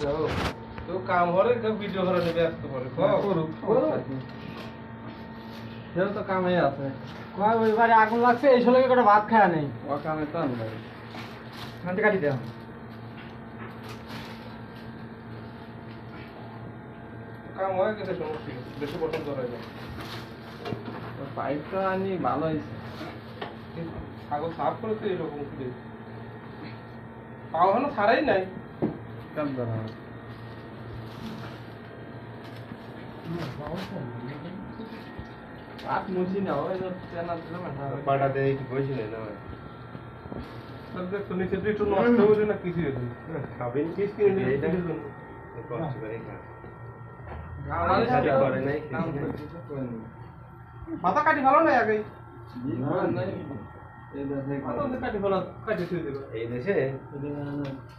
তো কাম হরে ভিডিও করে নেবে আসতে পারে সেও তো কামে আছে কয় ওই বাড়ি আগুন লাগছে এই ষোলোকে করে ভাত খাওয়া নেই ও কামে তো আনবে ঘন্টা কাটি দেওয়া কাম হয় কিন্তু সমস্যা বেশি বটন ধরে না পাইপটা আনি ভালো হয়েছে কাগজ সাফ করে তো এরকম করে পাওয়া না ছাড়াই নাই কাম ধরা পাত মুছি না ওই তো চেনা ছিল না পাটা দিয়ে একটু বসে নেই না দেখছো নিচে একটু নষ্ট হয়েছে না কিছু খাবেন কিস কিনে নিয়ে এইটা? এসেছে। কষ্ট করে খা আমাদের সাথে সাথে করে নাই। কাম করতেছে কোন মাথা কাটি ভালো নাই আগে না নাই এই দেখে মাথা কাটি ভালো কাটি থুই দিল এই দেশে